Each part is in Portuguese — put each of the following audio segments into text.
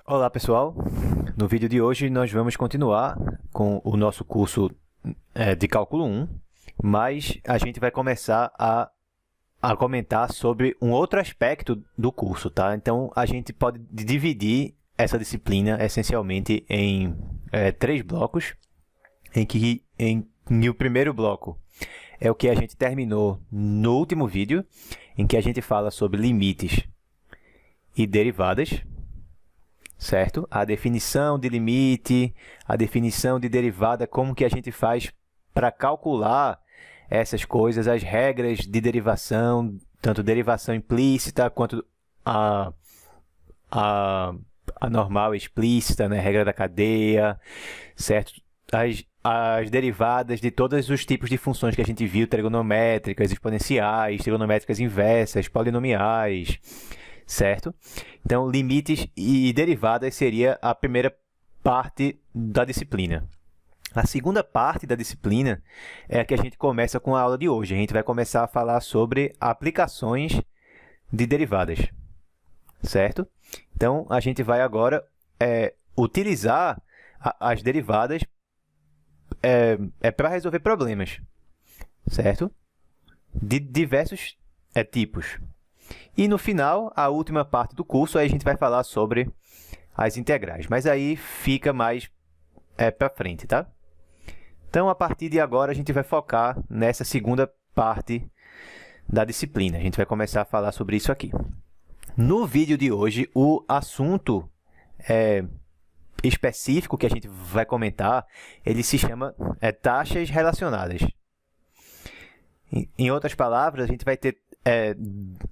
Olá pessoal, no vídeo de hoje nós vamos continuar com o nosso curso de Cálculo 1, mas a gente vai começar a comentar sobre um outro aspecto do curso, tá? Então a gente pode dividir essa disciplina essencialmente em 3 blocos, em o primeiro bloco é o que a gente terminou no último vídeo, em que a gente fala sobre limites e derivadas. Certo? A definição de limite, a definição de derivada, como que a gente faz para calcular essas coisas, as regras de derivação, tanto derivação implícita quanto a normal explícita, né? Regra da cadeia, certo? As derivadas de todos os tipos de funções que a gente viu, trigonométricas, exponenciais, trigonométricas inversas, polinomiais, certo? Então, limites e derivadas seria a primeira parte da disciplina. A segunda parte da disciplina é a que a gente começa com a aula de hoje. A gente vai começar a falar sobre aplicações de derivadas, certo? Então, a gente vai agora utilizar as derivadas para resolver problemas, certo? De diversos tipos. E no final, a última parte do curso, aí a gente vai falar sobre as integrais. Mas aí fica mais para frente, tá? Então, a partir de agora, a gente vai focar nessa segunda parte da disciplina. A gente vai começar a falar sobre isso aqui. No vídeo de hoje, o assunto específico que a gente vai comentar, ele se chama taxas relacionadas. Em outras palavras, a gente vai ter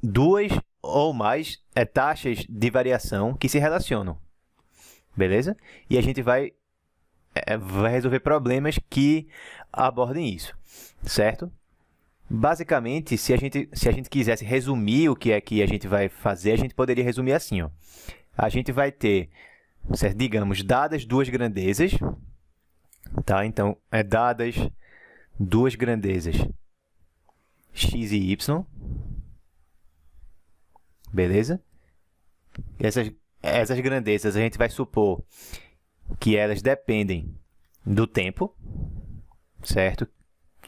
duas ou mais taxas de variação que se relacionam, beleza? E a gente vai resolver problemas que abordem isso, certo? Basicamente, se a gente quisesse resumir o que é que a gente vai fazer, a gente poderia resumir assim, ó. A gente vai ter, certo? Digamos, dadas duas grandezas, tá? Então, dadas duas grandezas x e y, beleza? Essas grandezas a gente vai supor que elas dependem do tempo, certo?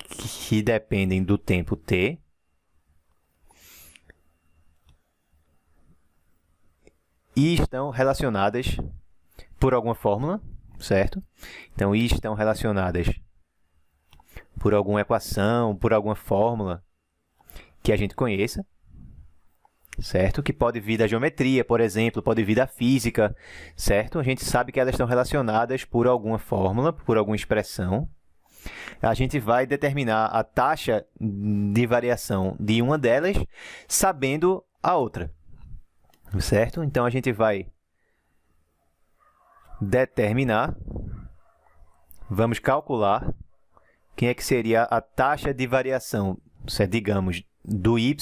Que dependem do tempo t. E estão relacionadas por alguma fórmula, certo? Então, e estão relacionadas por alguma equação, por alguma fórmula que a gente conheça, certo? Que pode vir da geometria, por exemplo, pode vir da física, certo? A gente sabe que elas estão relacionadas por alguma fórmula, por alguma expressão. A gente vai determinar a taxa de variação de uma delas, sabendo a outra, certo? Então, a gente vai determinar, vamos calcular quem é que seria a taxa de variação, certo? Digamos, do y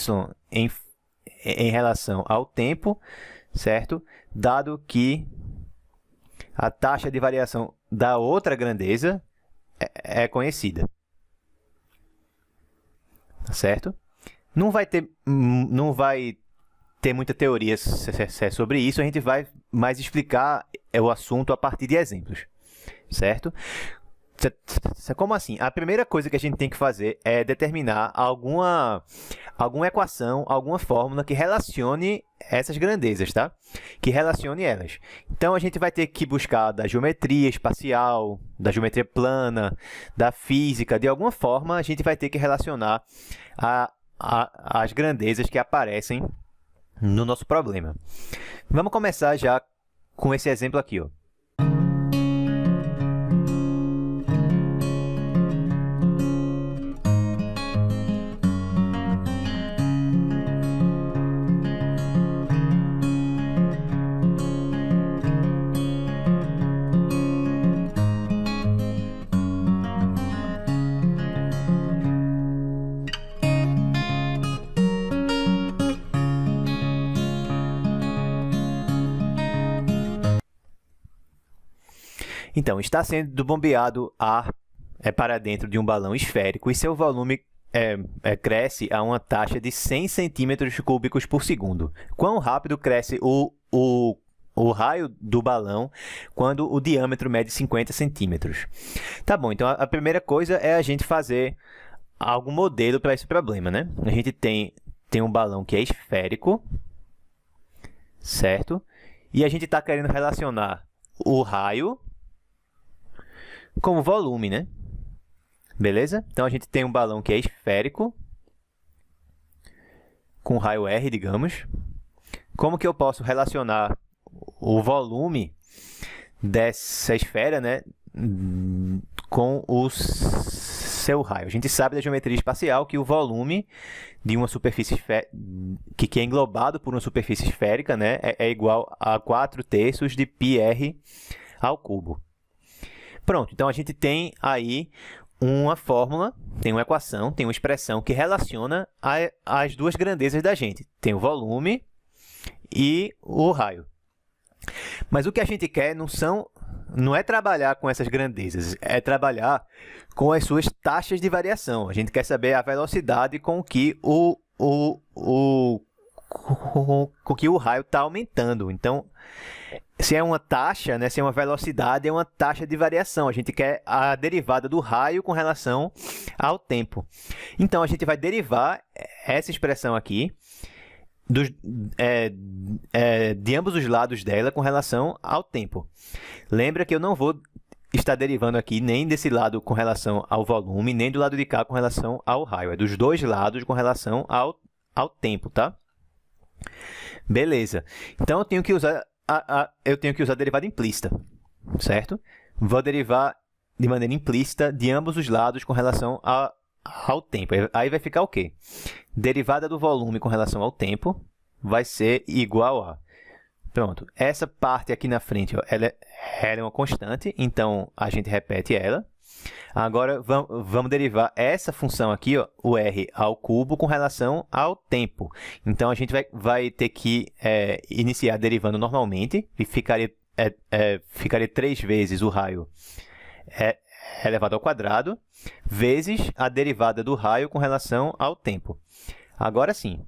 em relação ao tempo, certo? Dado que a taxa de variação da outra grandeza é conhecida, certo? Não vai ter muita teoria sobre isso, a gente vai mais explicar o assunto a partir de exemplos, certo? Como assim? A primeira coisa que a gente tem que fazer é determinar alguma equação, alguma fórmula que relacione essas grandezas, tá? Que relacione elas. Então, a gente vai ter que buscar da geometria espacial, da geometria plana, da física. De alguma forma, a gente vai ter que relacionar as grandezas que aparecem no nosso problema. Vamos começar já com esse exemplo aqui, ó. Então, está sendo bombeado ar para dentro de um balão esférico e seu volume cresce a uma taxa de 100 centímetros cúbicos por segundo. Quão rápido cresce o o raio do balão quando o diâmetro mede 50 centímetros. Tá bom, então a primeira coisa é a gente fazer algum modelo para esse problema, né? A gente tem um balão que é esférico, certo? E a gente está querendo relacionar o raio com o volume, né? Beleza? Então, a gente tem um balão que é esférico, com raio R, digamos. Como que eu posso relacionar o volume dessa esfera, né, com o seu raio? A gente sabe da geometria espacial que o volume de uma superfície que é englobado por uma superfície esférica, né, é igual a 4/3 de πr ao cubo. Pronto, então a gente tem aí uma fórmula, tem uma equação, tem uma expressão que relaciona as duas grandezas da gente. Tem o volume e o raio. Mas o que a gente quer não é trabalhar com essas grandezas, é trabalhar com as suas taxas de variação. A gente quer saber a velocidade com que o raio está aumentando. Então, se é uma taxa, né, se é uma velocidade, é uma taxa de variação. A gente quer a derivada do raio com relação ao tempo. Então, a gente vai derivar essa expressão aqui de ambos os lados dela com relação ao tempo. Lembra que eu não vou estar derivando aqui nem desse lado com relação ao volume, nem do lado de cá com relação ao raio. É dos dois lados com relação ao tempo, tá? Beleza. Então, eu tenho que usar a derivada implícita, certo? Vou derivar de maneira implícita de ambos os lados com relação ao tempo. Aí vai ficar o quê? Derivada do volume com relação ao tempo vai ser igual a... Pronto. Essa parte aqui na frente, ó, ela é uma constante, então a gente repete ela. Agora, vamos derivar essa função aqui, ó, o r ao cubo, com relação ao tempo. Então, a gente vai ter que iniciar derivando normalmente, e ficaria 3 vezes o raio elevado ao quadrado, vezes a derivada do raio com relação ao tempo. Agora sim.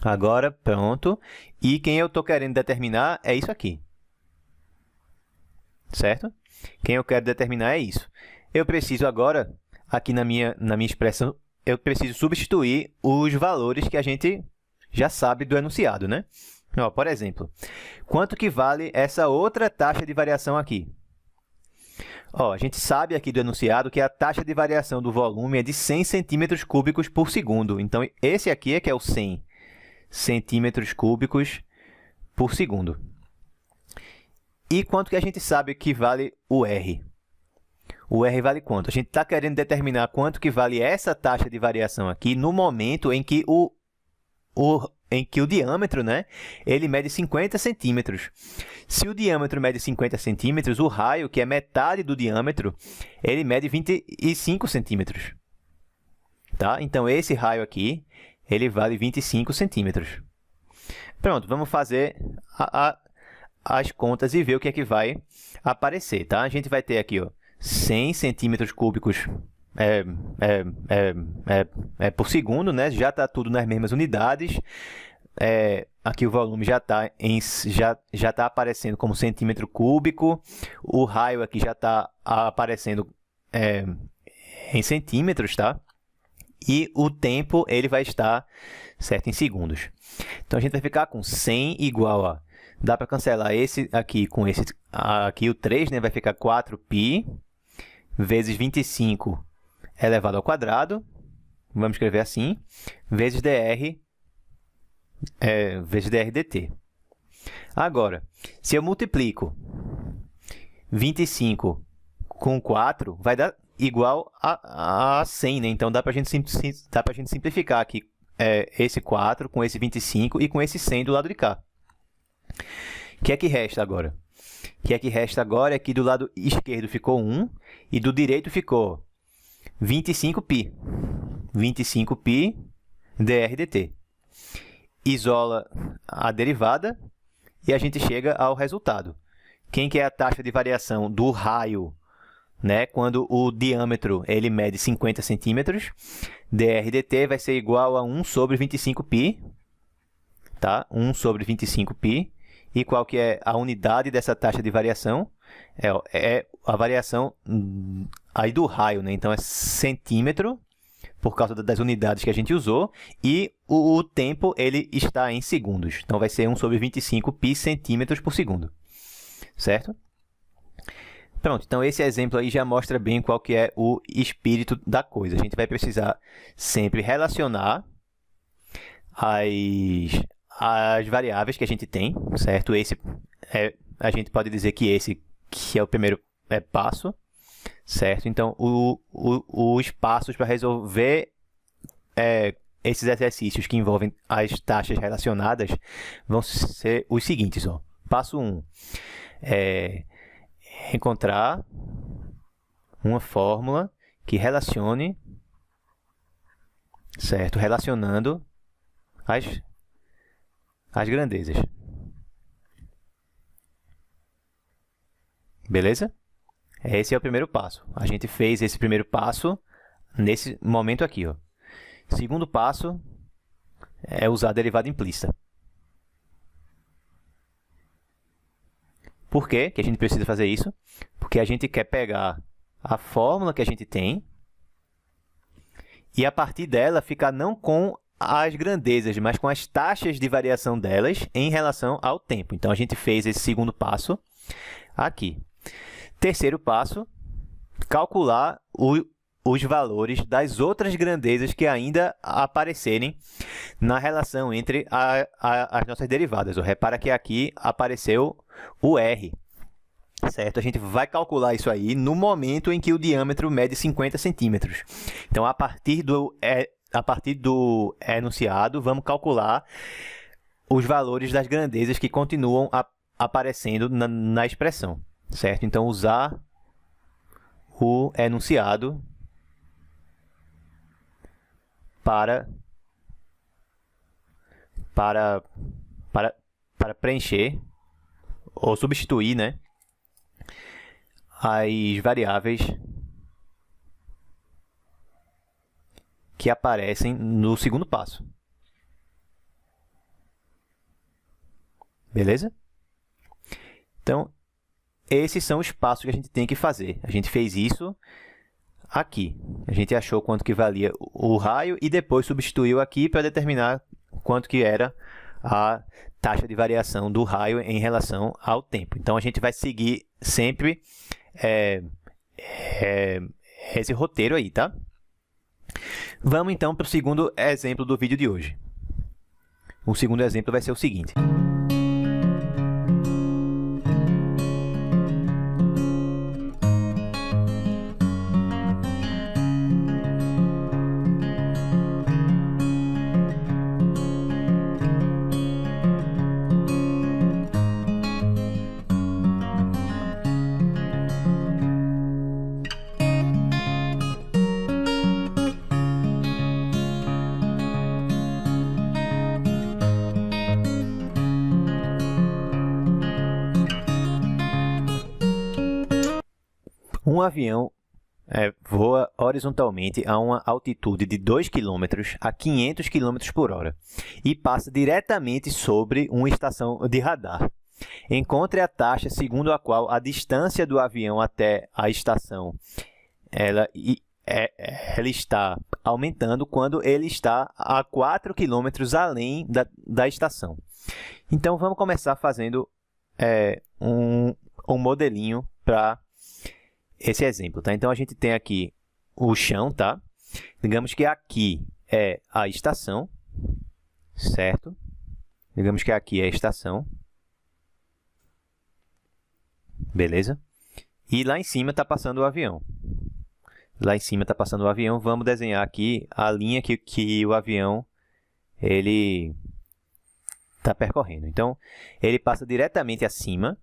Agora, pronto. E quem eu estou querendo determinar é isso aqui. Certo? Quem eu quero determinar é isso. Eu preciso agora, aqui na minha expressão, eu preciso substituir os valores que a gente já sabe do enunciado, né? Ó, por exemplo, quanto que vale essa outra taxa de variação aqui? Ó, a gente sabe aqui do enunciado que a taxa de variação do volume é de 100 centímetros cúbicos por segundo. Então, esse aqui é que é o 100 centímetros cúbicos por segundo. E quanto que a gente sabe que vale o R? O R vale quanto? A gente está querendo determinar quanto que vale essa taxa de variação aqui no momento em que o diâmetro, né, ele mede 50 centímetros. Se o diâmetro mede 50 centímetros, o raio, que é metade do diâmetro, ele mede 25 centímetros. Tá? Então, esse raio aqui, ele vale 25 centímetros. Pronto, vamos fazer as contas e ver o que é que vai aparecer. Tá? A gente vai ter aqui, ó, 100 centímetros cúbicos por segundo, né? Já está tudo nas mesmas unidades. Aqui o volume já está aparecendo como centímetro cúbico. O raio aqui já está aparecendo em centímetros, tá? E o tempo ele vai estar certo em segundos. Então, a gente vai ficar com 100 igual a... Dá para cancelar esse aqui com esse aqui, o 3, né? Vai ficar 4π vezes 25 elevado ao quadrado. Vamos escrever assim. Vezes dr dt. Agora, se eu multiplico 25 com 4, vai dar igual a 100, né? Então, dá para a gente simplificar aqui esse 4 com esse 25 e com esse 100 do lado de cá. O que é que resta agora? O que é que resta agora é que do lado esquerdo ficou 1 e do direito ficou 25π. 25π dr dt. Isola a derivada e a gente chega ao resultado. Quem que é a taxa de variação do raio, né, quando o diâmetro ele mede 50 centímetros? Dr dt vai ser igual a 1 sobre 25π. Tá? 1 sobre 25π. E qual que é a unidade dessa taxa de variação? É a variação aí do raio, né? Então, é centímetro, por causa das unidades que a gente usou, e o tempo ele está em segundos. Então, vai ser 1 sobre 25 pi centímetros por segundo, certo? Pronto, então esse exemplo aí já mostra bem qual que é o espírito da coisa. A gente vai precisar sempre relacionar as variáveis que a gente tem, certo? A gente pode dizer que esse que é o primeiro passo, certo? Então, os passos para resolver esses exercícios que envolvem as taxas relacionadas vão ser os seguintes. Ó. Passo 1 é encontrar uma fórmula que relacione, certo? Relacionando as grandezas. Beleza? Esse é o primeiro passo. A gente fez esse primeiro passo nesse momento aqui. Ó. Segundo passo é usar a derivada implícita. Por que a gente precisa fazer isso? Porque a gente quer pegar a fórmula que a gente tem e, a partir dela, ficar não com as grandezas, mas com as taxas de variação delas em relação ao tempo. Então, a gente fez esse segundo passo aqui. Terceiro passo, calcular os valores das outras grandezas que ainda aparecerem na relação entre as nossas derivadas. Repara que aqui apareceu o R, certo? A gente vai calcular isso aí no momento em que o diâmetro mede 50 centímetros. Então, a partir do enunciado, vamos calcular os valores das grandezas que continuam aparecendo na expressão, certo? Então, usar o enunciado para preencher ou substituir, né, as variáveis que aparecem no segundo passo. Beleza? Então, esses são os passos que a gente tem que fazer. A gente fez isso aqui. A gente achou quanto que valia o raio e depois substituiu aqui para determinar quanto que era a taxa de variação do raio em relação ao tempo. Então, a gente vai seguir sempre esse roteiro aí, tá? Vamos, então, para o segundo exemplo do vídeo de hoje. O segundo exemplo vai ser o seguinte. Um avião voa horizontalmente a uma altitude de 2 km a 500 km por hora e passa diretamente sobre uma estação de radar. Encontre a taxa segundo a qual a distância do avião até a estação ela está aumentando quando ele está a 4 km além da estação. Então, vamos começar fazendo um modelinho para esse exemplo, tá? Então, a gente tem aqui o chão, tá? Digamos que aqui é a estação, certo? Digamos que aqui é a estação. Beleza? E lá em cima está passando o avião. Lá em cima está passando o avião. Vamos desenhar aqui a linha que o avião ele está percorrendo. Então, ele passa diretamente acima.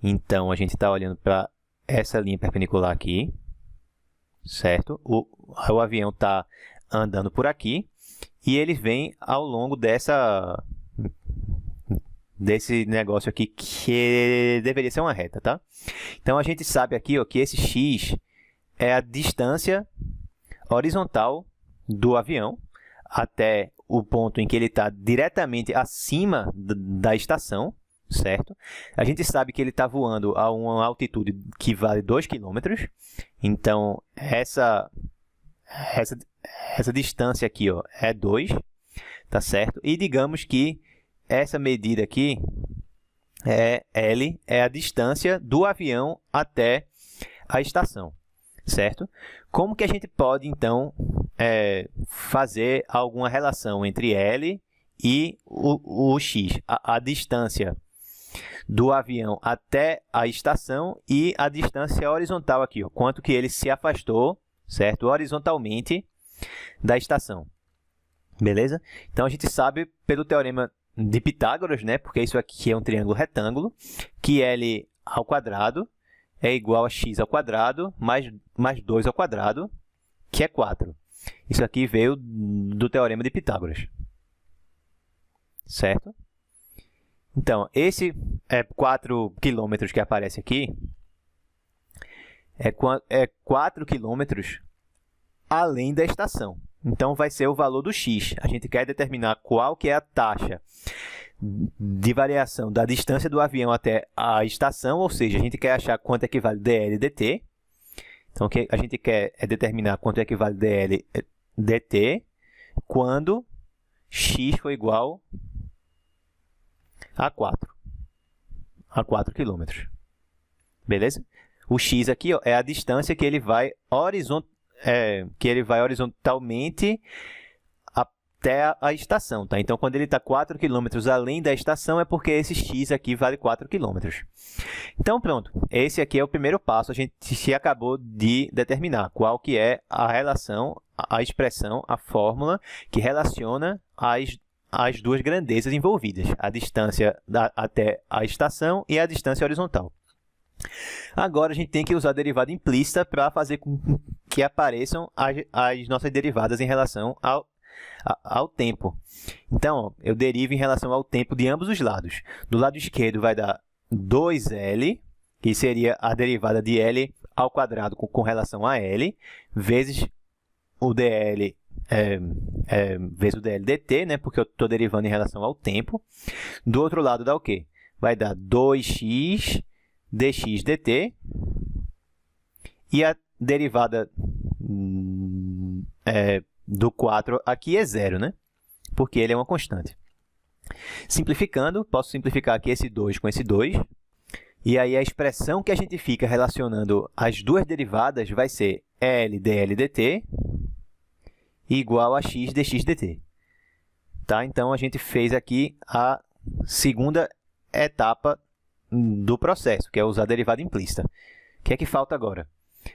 Então, a gente está olhando para essa linha perpendicular aqui, certo? O avião está andando por aqui e ele vem ao longo desse negócio aqui que deveria ser uma reta, tá? Então, a gente sabe aqui, ó, que esse x é a distância horizontal do avião até o ponto em que ele está diretamente acima da estação, certo? A gente sabe que ele está voando a uma altitude que vale 2 km. Então, essa distância aqui, ó, é 2, tá certo? E digamos que essa medida aqui, L, é a distância do avião até a estação, certo? Como que a gente pode, então, fazer alguma relação entre L e o x, a distância do avião até a estação e a distância horizontal aqui, ó, quanto que ele se afastou, certo? Horizontalmente da estação, beleza? Então, a gente sabe pelo teorema de Pitágoras, né? Porque isso aqui é um triângulo retângulo, que L ao quadrado é igual a x ao quadrado mais 2 ao quadrado, que é 4. Isso aqui veio do teorema de Pitágoras, certo? Então, esse 4 km que aparece aqui é 4 km além da estação. Então, vai ser o valor do x. A gente quer determinar qual que é a taxa de variação da distância do avião até a estação, ou seja, a gente quer achar quanto equivale dl dt. Então, o que a gente quer é determinar quanto equivale dl dt quando x for igual a 4 km. Beleza? O x aqui, ó, é a distância que ele vai horizontalmente até a estação, tá? Então, quando ele está 4 km além da estação, é porque esse x aqui vale 4 km. Então, pronto. Esse aqui é o primeiro passo. A gente se acabou de determinar qual que é a relação, a expressão, a fórmula que relaciona as duas grandezas envolvidas, a distância até a estação e a distância horizontal. Agora, a gente tem que usar a derivada implícita para fazer com que apareçam as nossas derivadas em relação ao tempo. Então, ó, eu derivo em relação ao tempo de ambos os lados. Do lado esquerdo vai dar 2L, que seria a derivada de L ao quadrado com relação a L, vezes o dl vezes o dl dt, né, porque eu estou derivando em relação ao tempo. Do outro lado dá o quê? Vai dar 2x dx dt, e a derivada do 4 aqui é zero, né? Porque ele é uma constante. Simplificando, posso simplificar aqui esse 2 com esse 2. E aí a expressão que a gente fica relacionando as duas derivadas vai ser L dl dt igual a x dx dt. Tá? Então, a gente fez aqui a segunda etapa do processo, que é usar a derivada implícita. O que é que falta agora?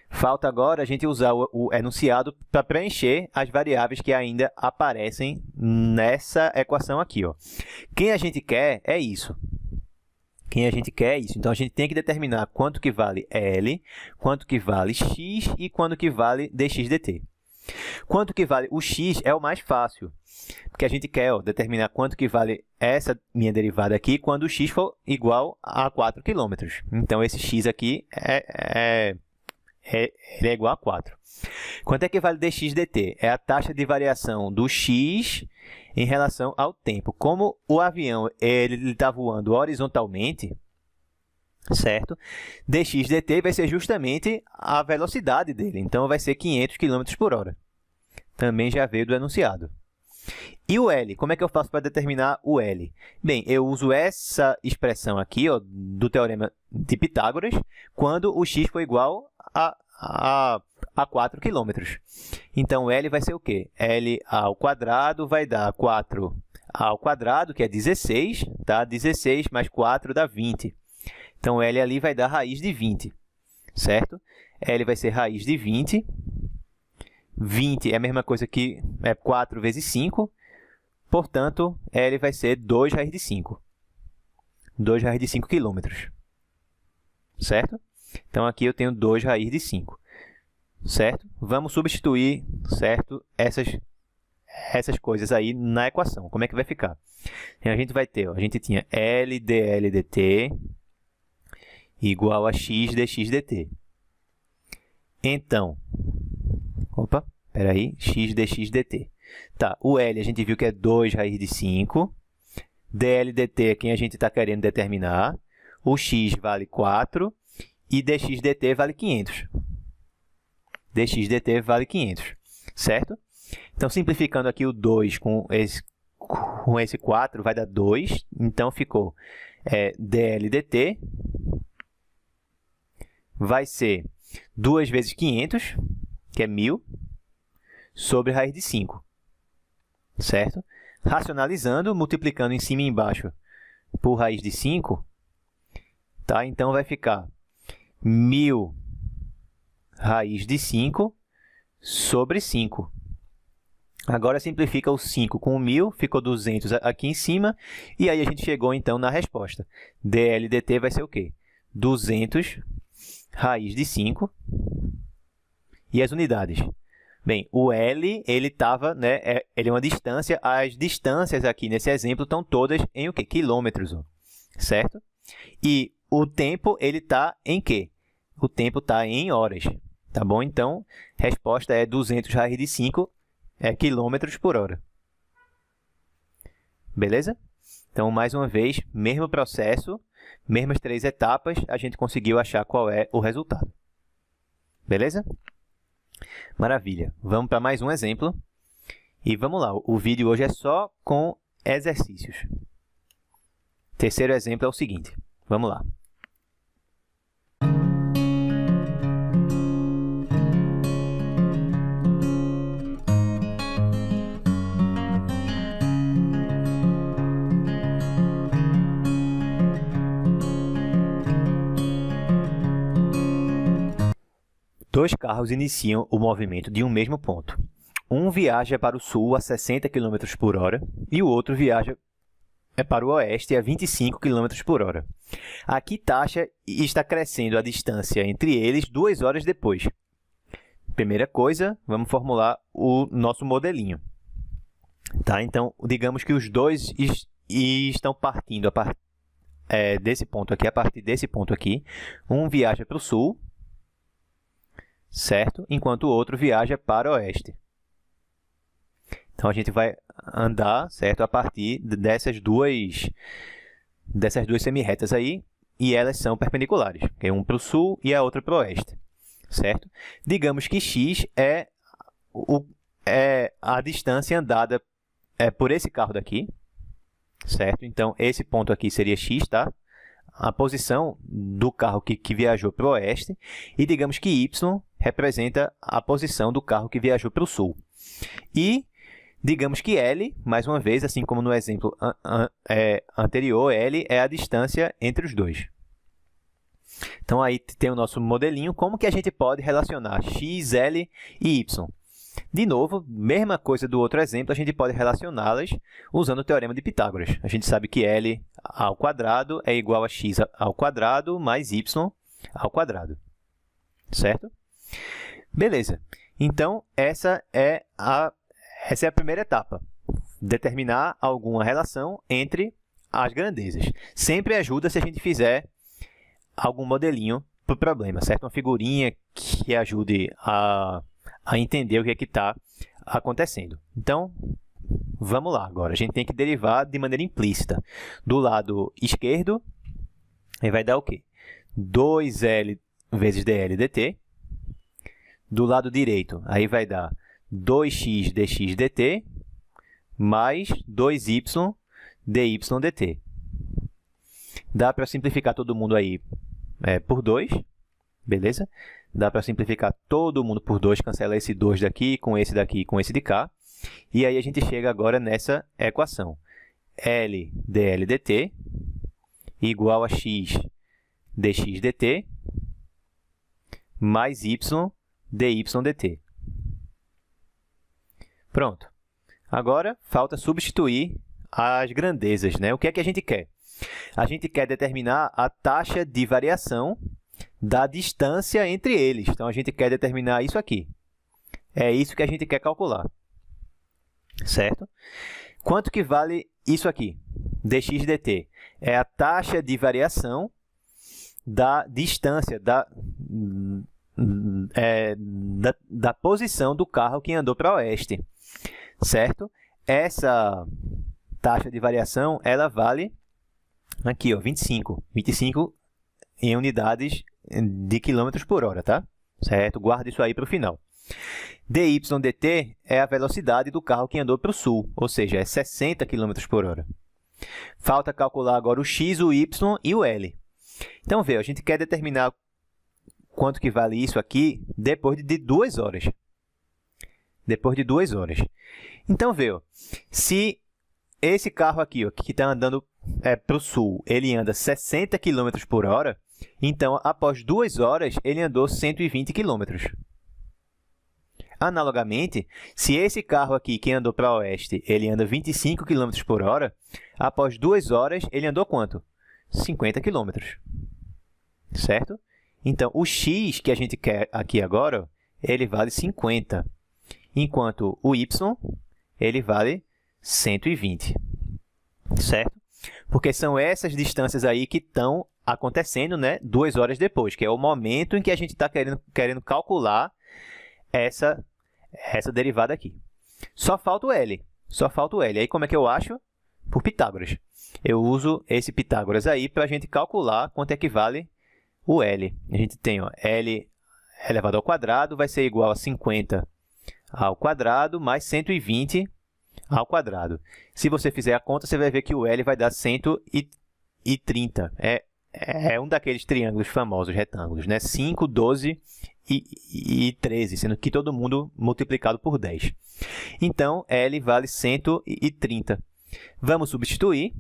Falta agora a gente usar o enunciado para preencher as variáveis que ainda aparecem nessa equação aqui, ó. Quem a gente quer é isso. Quem a gente quer é isso. Então, a gente tem que determinar quanto que vale L, quanto que vale x e quanto que vale dx dt. Quanto que vale o x é o mais fácil, porque a gente quer determinar quanto que vale essa minha derivada aqui quando o x for igual a 4 km. Então, esse x aqui ele é igual a 4. Quanto é que vale dx dt? É a taxa de variação do x em relação ao tempo. Como o avião está voando horizontalmente, certo? Dx dt vai ser justamente a velocidade dele. Então, vai ser 500 km por hora. Também já veio do enunciado. E o L? Como é que eu faço para determinar o L? Bem, eu uso essa expressão aqui, ó, do teorema de Pitágoras, quando o x for igual a 4 km. Então, L vai ser o quê? L ao quadrado vai dar 4 ao quadrado, que é 16, tá? 16 mais 4 dá 20. Então, L ali vai dar raiz de 20, certo? L vai ser raiz de 20. 20 é a mesma coisa que 4 vezes 5. Portanto, L vai ser 2 raiz de 5. 2 raiz de 5 km. Certo? Então, aqui eu tenho 2 raiz de 5. Certo? Vamos substituir, certo, essas coisas aí na equação. Como é que vai ficar? Então, a gente vai ter, a gente tinha L dl dt igual a x dx dt. Então, x dx dt. Tá, o L a gente viu que é 2 raiz de 5, dl dt é quem a gente está querendo determinar, o x vale 4 e dx dt vale 500. dx dt vale 500, certo? Então, simplificando aqui o 2 com esse 4, vai dar 2. Então, ficou dl dt vai ser 2 vezes 500, que é 1000, sobre raiz de 5, certo? Racionalizando, multiplicando em cima e embaixo por raiz de 5, tá? Então, vai ficar 1000 raiz de 5 sobre 5. Agora, simplifica o 5 com o 1000, ficou 200 aqui em cima, e aí a gente chegou, então, na resposta. dl dt vai ser o quê? 200 raiz de 5. E as unidades? Bem, o L, ele estava, né, ele é uma distância. As distâncias aqui nesse exemplo estão todas em o quê? Quilômetros, ó, certo? E o tempo, ele está em quê? O tempo está em horas, tá bom? Então, a resposta é 200 raiz de 5 quilômetros por hora. Beleza? Então, mais uma vez, mesmo processo, mesmas 3 etapas, a gente conseguiu achar qual é o resultado. Beleza? Maravilha. Vamos para mais um exemplo. E vamos lá. O vídeo hoje é só com exercícios. Terceiro exemplo é o seguinte. Vamos lá. Dois carros iniciam o movimento de um mesmo ponto. Um viaja para o sul a 60 km por hora e o outro viaja para o oeste a 25 km por hora. Aqui taxa e está crescendo a distância entre eles 2 horas depois. Primeira coisa, vamos formular o nosso modelinho. Tá? Então, digamos que os dois estão partindo desse ponto aqui, a partir desse ponto aqui. Um viaja para o sul, certo? Enquanto o outro viaja para o oeste. Então, a gente vai andar, certo? A partir dessas duas semirretas aí, e elas são perpendiculares. Um para o sul e a outra para o oeste, certo? Digamos que x é a distância andada por esse carro daqui, certo? Então, esse ponto aqui seria x, tá? A posição do carro que viajou para o oeste, e digamos que y representa a posição do carro que viajou para o sul. E digamos que L, mais uma vez, assim como no exemplo anterior, L é a distância entre os dois. Então, aí tem o nosso modelinho. Como que a gente pode relacionar x, L e y? De novo, mesma coisa do outro exemplo, a gente pode relacioná-las usando o teorema de Pitágoras. A gente sabe que L ao quadrado é igual a x ao quadrado mais y ao quadrado, certo? Beleza. Então, essa é a primeira etapa. Determinar alguma relação entre as grandezas. Sempre ajuda se a gente fizer algum modelinho para o problema, certo? Uma figurinha que ajude a entender o que é que está acontecendo. Então, vamos lá agora. A gente tem que derivar de maneira implícita. Do lado esquerdo, aí vai dar o quê? 2L vezes dl dt. Do lado direito, aí vai dar 2x dx dt mais 2y dy dt. Dá para simplificar todo mundo aí por 2, beleza? Dá para simplificar todo mundo por 2, cancela esse 2 daqui com esse daqui e com esse de cá. E aí a gente chega agora nessa equação. L dl dt igual a x dx dt mais y dy dt. Pronto. Agora, falta substituir as grandezas, né? O que é que a gente quer? A gente quer determinar a taxa de variação da distância entre eles. Então, a gente quer determinar isso aqui. É isso que a gente quer calcular, certo? Quanto que vale isso aqui? dx dt. É a taxa de variação da distância, da posição do carro que andou para o oeste, certo? Essa taxa de variação, ela vale aqui, ó, 25. 25 em unidades de quilômetros por hora, tá? Certo? Guarda isso aí para o final. dy dt é a velocidade do carro que andou para o sul, ou seja, é 60 km por hora. Falta calcular agora o x, o y e o l. Então, vê, a gente quer determinar quanto que vale isso aqui depois de 2 horas. Depois de 2 horas. Então, vê, ó, se esse carro aqui, ó, que está andando para o sul, ele anda 60 km por hora, então, após 2 horas, ele andou 120 km. Analogamente, se esse carro aqui que andou para o oeste, ele anda 25 km por hora, após 2 horas, ele andou quanto? 50 km. Certo? Então, o x que a gente quer aqui agora, ele vale 50, enquanto o y, ele vale 120. Certo? Porque são essas distâncias aí que estão acontecendo, né, 2 horas depois, que é o momento em que a gente está querendo calcular essa derivada aqui. Só falta o L. Só falta o L. Aí, como é que eu acho? Por Pitágoras. Eu uso esse Pitágoras aí para a gente calcular quanto é que vale o L. A gente tem, ó, L elevado ao quadrado vai ser igual a 50 ao quadrado mais 120 ao quadrado. Se você fizer a conta, você vai ver que o L vai dar 130. É um daqueles triângulos famosos, retângulos, né? 5, 12 e 13, sendo que todo mundo multiplicado por 10. Então, L vale 130. Vamos substituir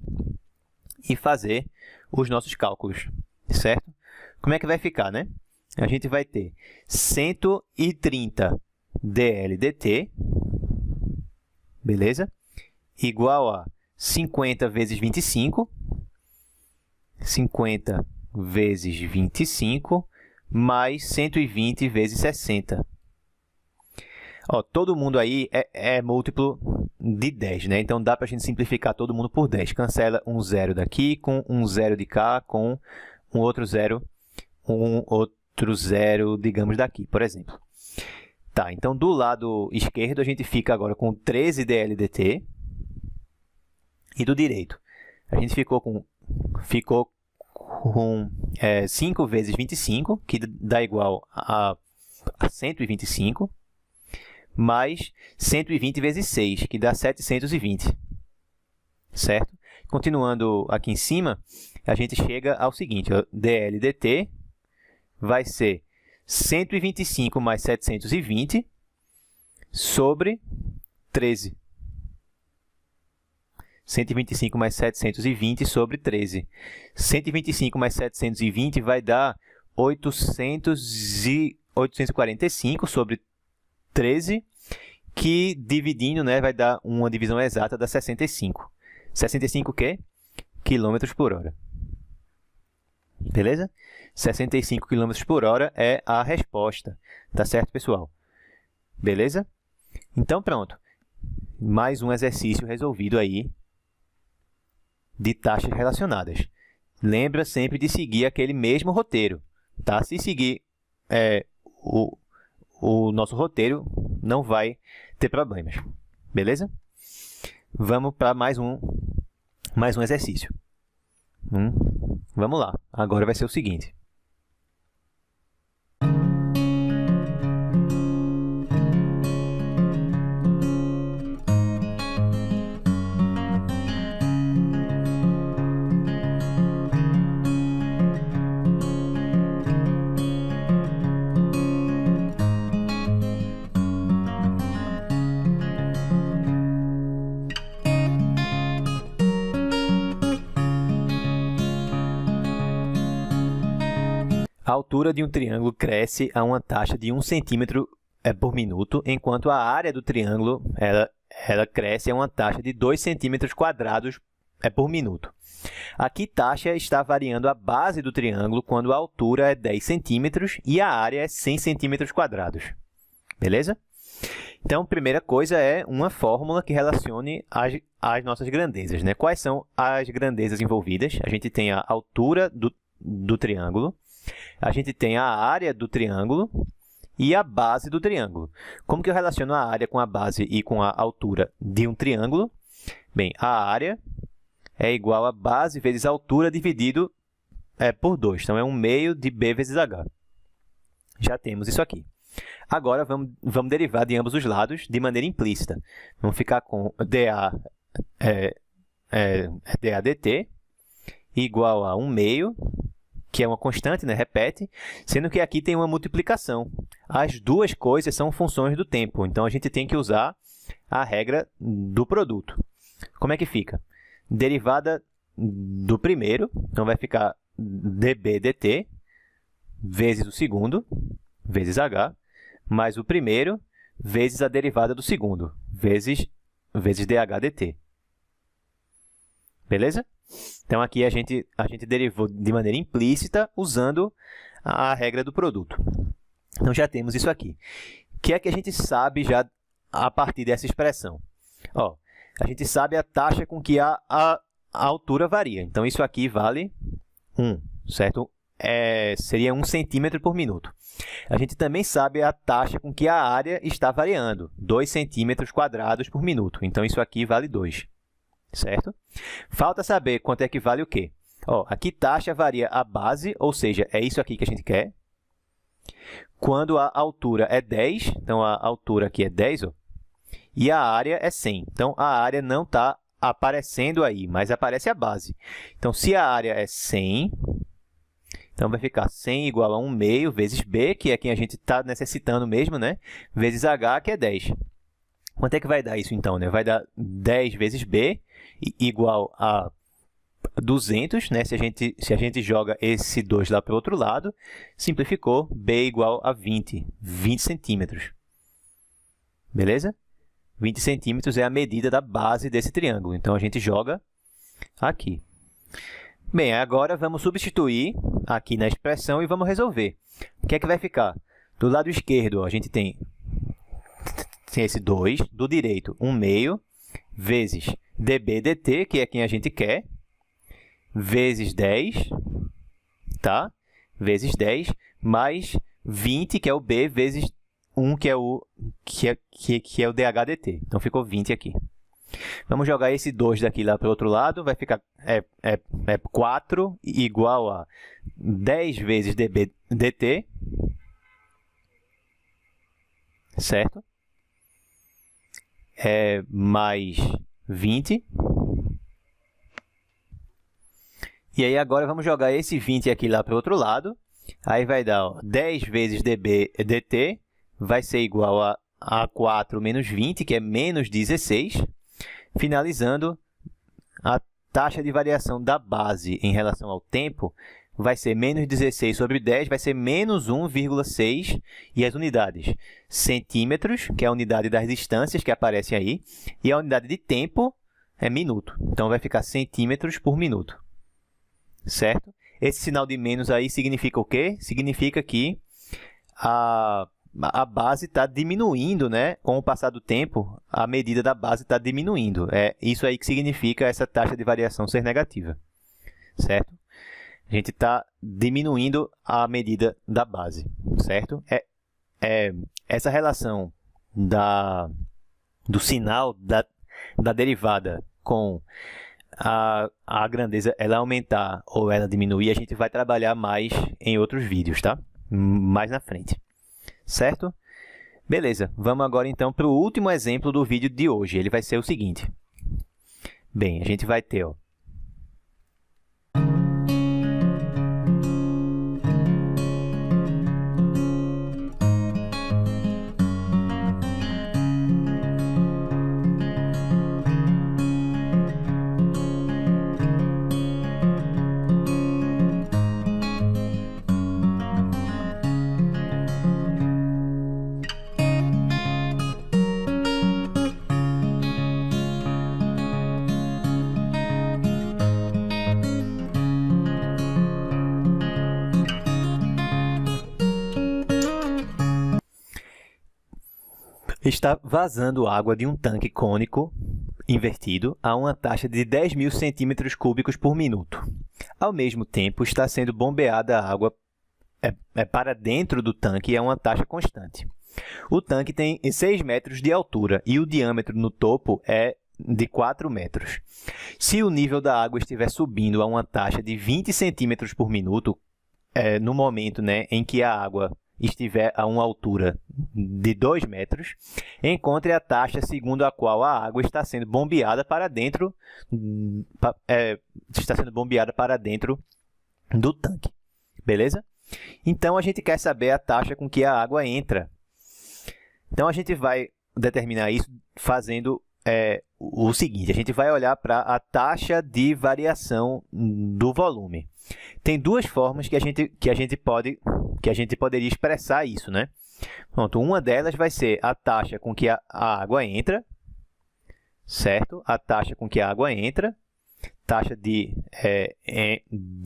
e fazer os nossos cálculos, certo? Como é que vai ficar, né? A gente vai ter 130 dl dt, beleza? Igual a 50 vezes 25, 50 vezes 25, mais 120 vezes 60. Ó, todo mundo aí é múltiplo de 10, né? Então, dá para a gente simplificar todo mundo por 10. Cancela um zero daqui com um zero de cá, com um outro zero, digamos, daqui, por exemplo. Tá, então, do lado esquerdo, a gente fica agora com 13 dl dt. E do direito, a gente ficou com 5 vezes 25, que dá igual a 125, mais 120 vezes 6, que dá 720. Certo? Continuando aqui em cima, a gente chega ao seguinte, ó, dl dt vai ser 125 mais 720 sobre 13. 125 mais 720 sobre 13. 125 mais 720 vai dar 845 sobre 13, que dividindo, né, vai dar uma divisão exata, dá 65. 65 o quê? Quilômetros por hora. Beleza? 65 km por hora é a resposta. Tá certo, pessoal? Beleza? Então, pronto. Mais um exercício resolvido aí de taxas relacionadas. Lembra sempre de seguir aquele mesmo roteiro, tá? Se seguir o nosso roteiro, não vai ter problemas. Beleza? Vamos para mais um exercício. Vamos lá. Agora vai ser o seguinte. A altura de um triângulo cresce a uma taxa de 1 centímetro por minuto, enquanto a área do triângulo ela cresce a uma taxa de 2 centímetros quadrados por minuto. Aqui, taxa está variando a base do triângulo quando a altura é 10 centímetros e a área é 100 centímetros quadrados. Beleza? Então, a primeira coisa é uma fórmula que relacione as nossas grandezas, né? Quais são as grandezas envolvidas? A gente tem a altura do triângulo, a gente tem a área do triângulo e a base do triângulo. Como que eu relaciono a área com a base e com a altura de um triângulo? Bem, a área é igual a base vezes a altura dividido por 2. Então, é 1/2 de B vezes H. Já temos isso aqui. Agora, vamos derivar de ambos os lados de maneira implícita. Vamos ficar com dA dt igual a 1/2, que é uma constante, né? Repete, sendo que aqui tem uma multiplicação. As duas coisas são funções do tempo, então a gente tem que usar a regra do produto. Como é que fica? Derivada do primeiro, então vai ficar dB dt vezes o segundo, vezes h, mais o primeiro vezes a derivada do segundo, vezes dH dt. Beleza? Então, aqui a gente derivou de maneira implícita usando a regra do produto. Então, já temos isso aqui. O que é que a gente sabe já a partir dessa expressão? Ó, a gente sabe a taxa com que a altura varia. Então, isso aqui vale 1, certo? Seria 1 centímetro por minuto. A gente também sabe a taxa com que a área está variando, 2 centímetros quadrados por minuto. Então, isso aqui vale 2, certo? Falta saber quanto é que vale o quê? Ó, aqui taxa varia a base, ou seja, é isso aqui que a gente quer. Quando a altura é 10, então a altura aqui é 10, ó, e a área é 100. Então, a área não está aparecendo aí, mas aparece a base. Então, se a área é 100... Então, vai ficar 100 igual a 1/2 vezes B, que é quem a gente está necessitando mesmo, né? Vezes H, que é 10. Quanto é que vai dar isso, então? Né? Vai dar 10 vezes B igual a 200, né? Se a gente joga esse 2 lá para o outro lado, simplificou, B igual a 20 centímetros. Beleza? 20 centímetros é a medida da base desse triângulo. Então, a gente joga aqui. Bem, agora vamos substituir aqui na expressão e vamos resolver. O que é que vai ficar? Do lado esquerdo, ó, a gente tem esse 2, do direito 1/2, vezes dB dt, que é quem a gente quer, vezes 10, tá? Vezes 10, mais 20, que é o B, vezes 1, que é o dH dt. Então, ficou 20 aqui. Vamos jogar esse 2 daqui lá para o outro lado, vai ficar 4 igual a 10 vezes dB dt, certo? Mais 20. E aí, agora, vamos jogar esse 20 aqui lá para o outro lado. Aí vai dar, ó, 10 vezes dB dt vai ser igual a 4 menos 20, que é menos 16. Finalizando, a taxa de variação da base em relação ao tempo vai ser menos 16 sobre 10, vai ser menos 1,6. E as unidades? Centímetros, que é a unidade das distâncias que aparecem aí, e a unidade de tempo é minuto. Então, vai ficar centímetros por minuto. Certo? Esse sinal de menos aí significa o quê? Significa que a base está diminuindo, né? Com o passar do tempo, a medida da base está diminuindo. É isso aí que significa essa taxa de variação ser negativa, certo? A gente está diminuindo a medida da base, certo? Essa relação do sinal da derivada com a grandeza, ela aumentar ou ela diminuir, a gente vai trabalhar mais em outros vídeos, tá? Mais na frente. Certo? Beleza, vamos agora então para o último exemplo do vídeo de hoje. Ele vai ser o seguinte. Bem, a gente vai ter, ó, está vazando água de um tanque cônico invertido a uma taxa de 10.000 centímetros cúbicos por minuto. Ao mesmo tempo, está sendo bombeada a água para dentro do tanque a uma taxa constante. O tanque tem 6 metros de altura e o diâmetro no topo é de 4 metros. Se o nível da água estiver subindo a uma taxa de 20 centímetros por minuto, no momento, né, em que a água estiver a uma altura de 2 metros, encontre a taxa segundo a qual a água está sendo bombeada para dentro, do tanque. Beleza? Então, a gente quer saber a taxa com que a água entra. Então, a gente vai determinar isso fazendo o seguinte. A gente vai olhar para a taxa de variação do volume. Tem duas formas que a gente poderia expressar isso, né? Pronto, uma delas vai ser a taxa com que a água entra, certo? A taxa com que a água entra, taxa de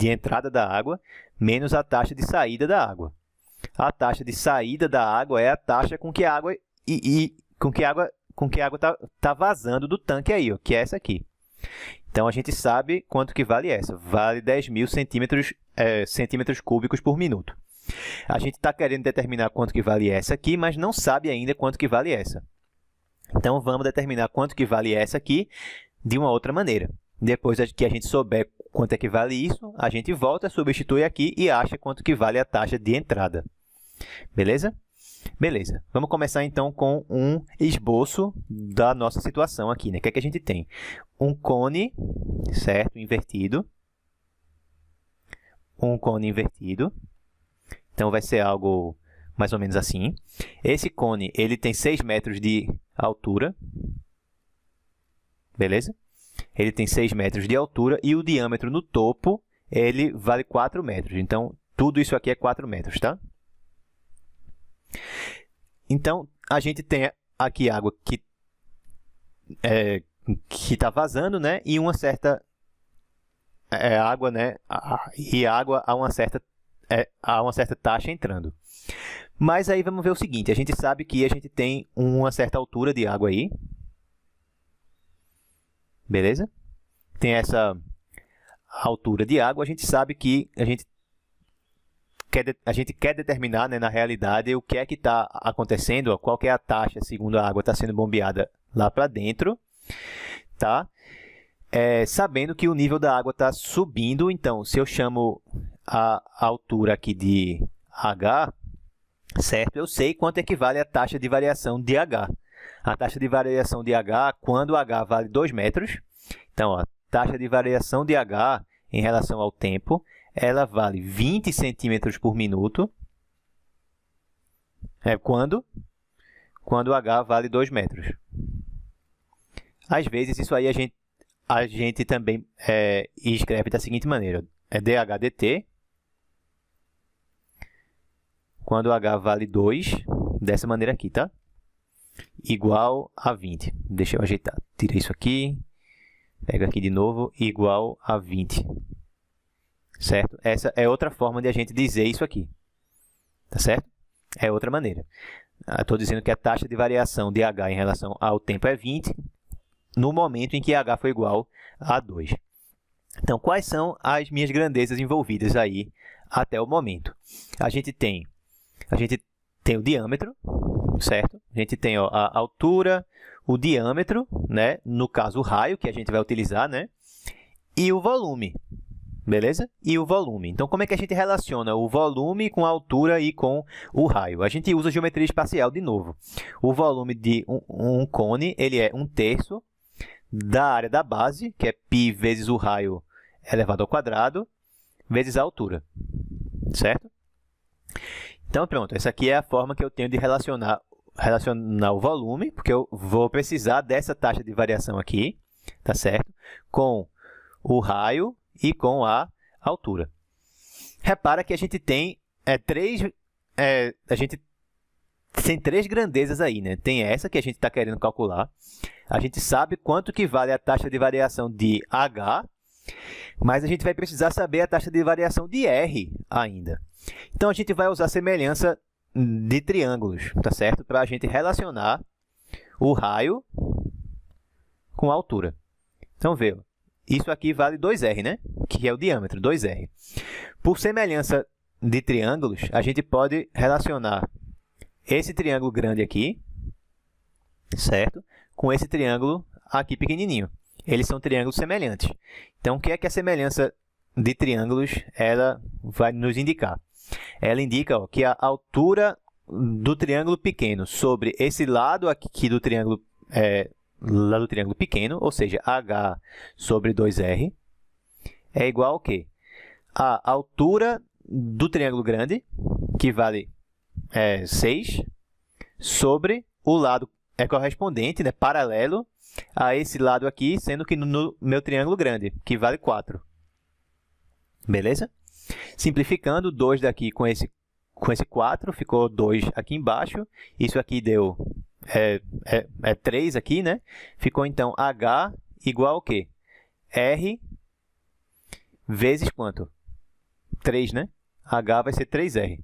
entrada da água, menos a taxa de saída da água. A taxa de saída da água é a taxa com que a água está vazando do tanque aí, ó, que é essa aqui. Então, a gente sabe quanto que vale essa. Vale 10.000 centímetros cúbicos por minuto. A gente está querendo determinar quanto que vale essa aqui, mas não sabe ainda quanto que vale essa. Então, vamos determinar quanto que vale essa aqui de uma outra maneira. Depois que a gente souber quanto é que vale isso, a gente volta, substitui aqui e acha quanto que vale a taxa de entrada. Beleza? Beleza. Vamos começar, então, com um esboço da nossa situação aqui, né? O que é que a gente tem? Um cone, certo? Invertido. Um cone invertido. Então, vai ser algo mais ou menos assim. Esse cone, ele tem 6 metros de altura. Beleza? Ele tem 6 metros de altura e o diâmetro no topo, ele vale 4 metros. Então, tudo isso aqui é 4 metros, tá? Então, a gente tem aqui água que está vazando, né? E uma certa água, né? E água a uma certa taxa entrando. Mas aí vamos ver o seguinte, a gente sabe que a gente tem uma certa altura de água aí. Beleza? Tem essa altura de água, a gente sabe que a gente quer determinar, né, na realidade, o que é que está acontecendo, ó, qual que é a taxa segundo a água está sendo bombeada lá para dentro, tá? Sabendo que o nível da água está subindo, então, se eu chamo a altura aqui de H, certo? Eu sei quanto equivale a taxa de variação de H. A taxa de variação de H, quando H vale 2 metros, então, ó, taxa de variação de H em relação ao tempo, ela vale 20 centímetros por minuto, quando H vale 2 metros. Às vezes, isso aí a gente também escreve da seguinte maneira, dH dt, quando H vale 2, dessa maneira aqui, tá? Igual a 20. Deixa eu ajeitar. Tira isso aqui, pega aqui de novo, igual a 20. Certo? Essa é outra forma de a gente dizer isso aqui. Tá certo? É outra maneira. Estou dizendo que a taxa de variação de H em relação ao tempo é 20, no momento em que H foi igual a 2. Então, quais são as minhas grandezas envolvidas aí até o momento? A gente tem o diâmetro, certo? A gente tem, ó, a altura, o diâmetro, né? No caso, o raio, que a gente vai utilizar, né? E o volume. Beleza? E o volume. Então, como é que a gente relaciona o volume com a altura e com o raio? A gente usa geometria espacial de novo. O volume de um cone, ele é 1/3 da área da base, que é π vezes o raio elevado ao quadrado, vezes a altura. Certo? Então, pronto. Essa aqui é a forma que eu tenho de relacionar o volume, porque eu vou precisar dessa taxa de variação aqui, tá certo? Com o raio e com a altura. Repara que a gente tem três grandezas aí, né? Tem essa que a gente está querendo calcular. A gente sabe quanto que vale a taxa de variação de H, mas a gente vai precisar saber a taxa de variação de R ainda. Então, a gente vai usar semelhança de triângulos, tá certo? Para a gente relacionar o raio com a altura. Então, vê, isso aqui vale 2R, né? Que é o diâmetro, 2R. Por semelhança de triângulos, a gente pode relacionar esse triângulo grande aqui, certo? Com esse triângulo aqui pequenininho. Eles são triângulos semelhantes. Então, o que é que a semelhança de triângulos ela vai nos indicar? Ela indica que a altura do triângulo pequeno sobre esse lado aqui do triângulo, lá do triângulo pequeno, ou seja, h sobre 2r, é igual ao quê? A altura do triângulo grande, que vale 6, sobre o lado correspondente, né, paralelo a esse lado aqui, sendo que no meu triângulo grande, que vale 4. Beleza? Simplificando, 2 daqui com esse 4, ficou 2 aqui embaixo. Isso aqui deu 3 aqui, né? Ficou, então, h igual ao quê? R vezes quanto? 3, né? H vai ser 3R.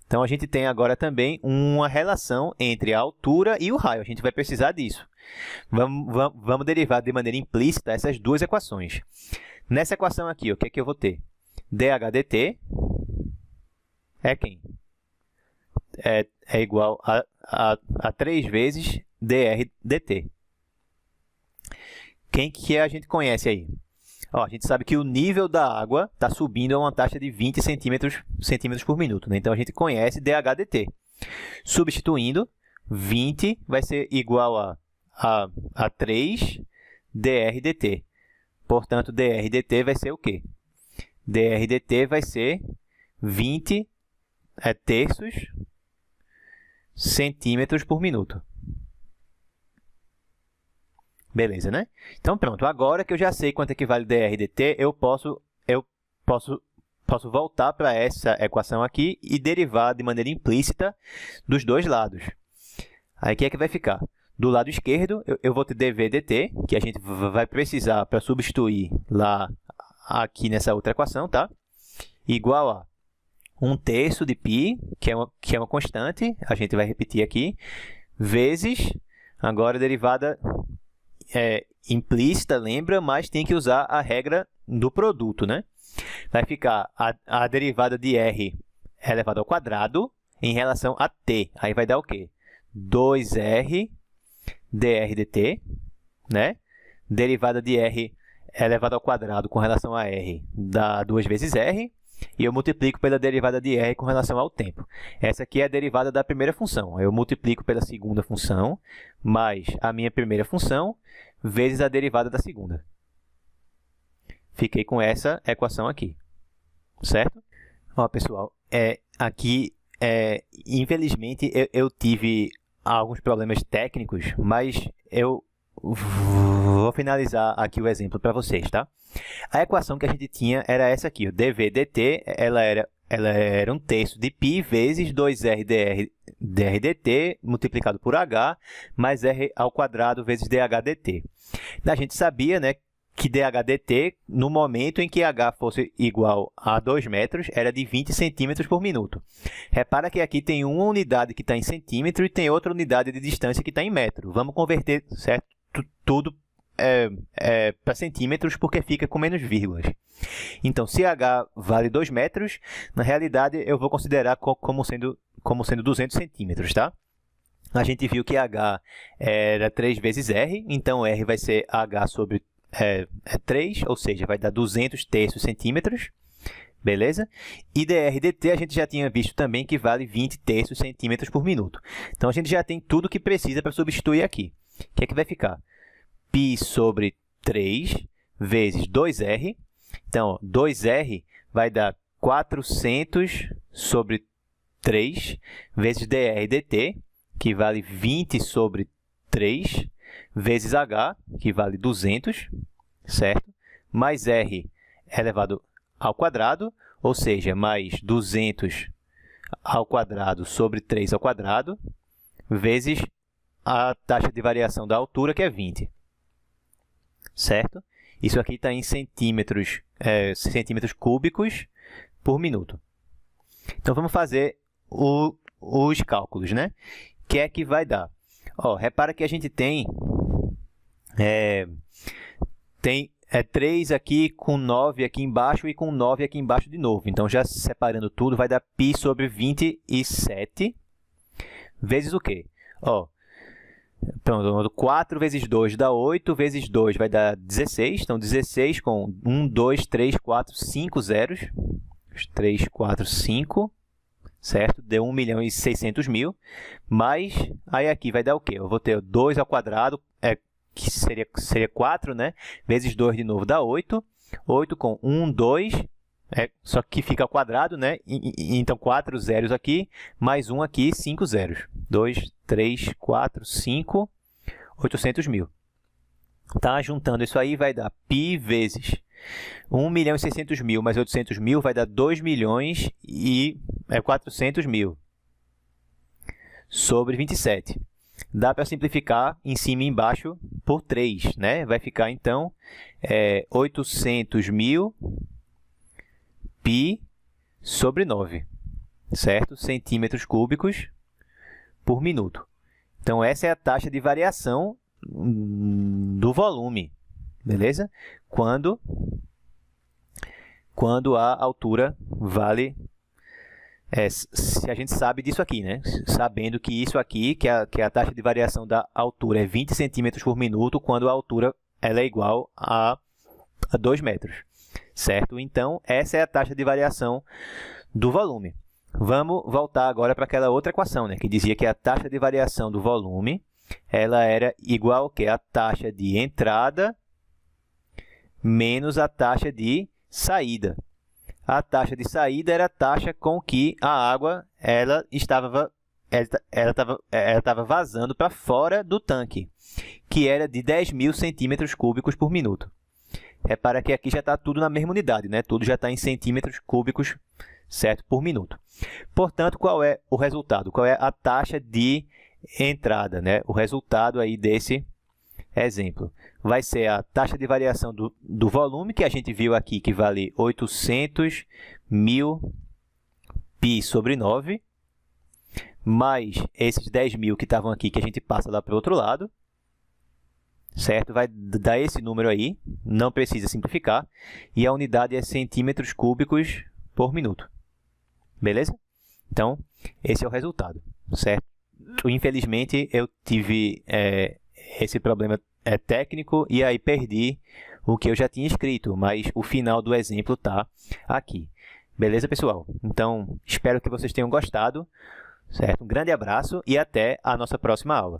Então, a gente tem agora também uma relação entre a altura e o raio. A gente vai precisar disso. Vamos derivar de maneira implícita essas duas equações. Nessa equação aqui, o que é que eu vou ter? dH dt é quem? É igual a 3 vezes dr dt. Quem que a gente conhece aí? Ó, a gente sabe que o nível da água está subindo a uma taxa de 20 centímetros por minuto, né? Então, a gente conhece dH dt. Substituindo, 20 vai ser igual a 3 dr dt. Portanto, dr dt vai ser o quê? Dr dt vai ser 20 terços centímetros por minuto. Beleza, né? Então, pronto. Agora que eu já sei quanto equivale dr dt, eu posso voltar para essa equação aqui e derivar de maneira implícita dos dois lados. Aí, o que é que vai ficar? Do lado esquerdo, eu vou ter dv dt, que a gente vai precisar para substituir lá aqui nessa outra equação, tá? Igual a 1/3 de π, que é uma constante, a gente vai repetir aqui, vezes, agora a derivada implícita, lembra, mas tem que usar a regra do produto, né? Vai ficar a derivada de r elevado ao quadrado em relação a t. Aí vai dar o quê? 2r dr dt, né? Derivada de r elevado ao quadrado com relação a r dá 2 vezes r, e eu multiplico pela derivada de r com relação ao tempo. Essa aqui é a derivada da primeira função. Eu multiplico pela segunda função, mais a minha primeira função, vezes a derivada da segunda. Fiquei com essa equação aqui, certo? Ó, pessoal, aqui, infelizmente, eu tive alguns problemas técnicos, mas eu vou finalizar aqui o exemplo para vocês, tá? A equação que a gente tinha era essa aqui, o dv dt, ela era 1/3 de π vezes 2r dr dt multiplicado por h, mais r ao quadrado vezes dh dt. A gente sabia, né, que dh dt, no momento em que h fosse igual a 2 metros, era de 20 centímetros por minuto. Repara que aqui tem uma unidade que está em centímetro e tem outra unidade de distância que está em metro. Vamos converter, certo, tudo para centímetros, porque fica com menos vírgulas. Então, se h vale 2 metros, na realidade eu vou considerar como sendo 200 centímetros, tá? A gente viu que h era 3 vezes r, então r vai ser h sobre 3, ou seja, vai dar 200 terços centímetros, beleza? E dr dt a gente já tinha visto também que vale 20 terços centímetros por minuto. Então, a gente já tem tudo o que precisa para substituir aqui. O que é que vai ficar? π sobre 3 vezes 2r. Então, 2r vai dar 400 sobre 3 vezes dr dt, que vale 20 sobre 3, vezes h, que vale 200, certo? Mais r elevado ao quadrado, ou seja, mais 200 ao quadrado sobre 3 ao quadrado, vezes a taxa de variação da altura, que é 20. Certo? Isso aqui está em centímetros cúbicos por minuto. Então, vamos fazer os cálculos, né? O que é que vai dar? Ó, repara que a gente tem 3 aqui com 9 aqui embaixo e com 9 aqui embaixo de novo. Então, já separando tudo, vai dar π sobre 27 vezes o quê? Ó, Pronto, 4 vezes 2 dá 8, vezes 2 vai dar 16. Então, 16 com 1, 2, 3, 4, 5 zeros. 3, 4, 5, certo? Deu 1.600.000. Mas, aí aqui vai dar o quê? Eu vou ter 2 ao quadrado, que seria 4, né? Vezes 2 de novo dá 8. 8 com 1, 2, só que fica ao quadrado, né? Então, 4 zeros aqui, mais 1 aqui, 5 zeros. 2, 3, 4, 5, 800.000. Tá? Juntando isso aí, vai dar π vezes 1.600.000 mais 800.000 vai dar 2.400.000 sobre 27. Dá para simplificar em cima e embaixo por 3, né? Vai ficar, então, 800.000 π sobre 9, certo? Centímetros cúbicos por minuto. Então, essa é a taxa de variação do volume, beleza? Quando a altura vale... se a gente sabe disso aqui, né? Sabendo que isso aqui, que a taxa de variação da altura é 20 centímetros por minuto, quando a altura ela é igual a 2 metros, certo? Então, essa é a taxa de variação do volume. Vamos voltar agora para aquela outra equação, né? Que dizia que a taxa de variação do volume ela era igual que a taxa de entrada menos a taxa de saída. A taxa de saída era a taxa com que a água estava vazando para fora do tanque, que era de 10.000 centímetros cúbicos por minuto. Repara que aqui já está tudo na mesma unidade, né? Tudo já está em centímetros cúbicos, certo? Por minuto. Portanto, qual é o resultado? Qual é a taxa de entrada, né? O resultado aí desse exemplo vai ser a taxa de variação do volume, que a gente viu aqui, que vale 800.000 π sobre 9, mais esses 10.000 que estavam aqui, que a gente passa lá para o outro lado, certo? Vai dar esse número aí, não precisa simplificar, e a unidade é centímetros cúbicos por minuto, beleza? Então, esse é o resultado, certo? Infelizmente, eu tive esse problema técnico e aí perdi o que eu já tinha escrito, mas o final do exemplo está aqui. Beleza, pessoal? Então, espero que vocês tenham gostado, certo? Um grande abraço e até a nossa próxima aula.